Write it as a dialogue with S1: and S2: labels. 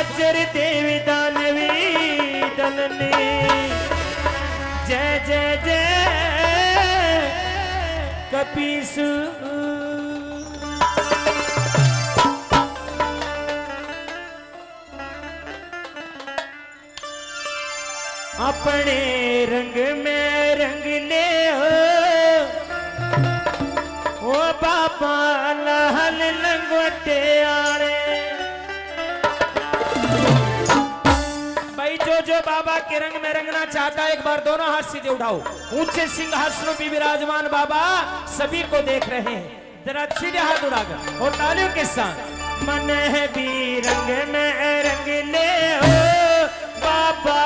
S1: वज्र देवी दानवी दलनी जय जय जय कपीसु अपने रंग में रंग ले ओ बाबा लाल लंगोटे आड़े। भाई जो बाबा के रंग में रंगना चाहता है एक बार दोनों हाथ सीधे उठाओ। ऊंचे सिंहासनों पे विराजमान बाबा सभी को देख रहे हैं। जरा सीधे हाथ उड़ाकर और तालियों के साथ मन है भी रंग में रंग ले ओ बाबा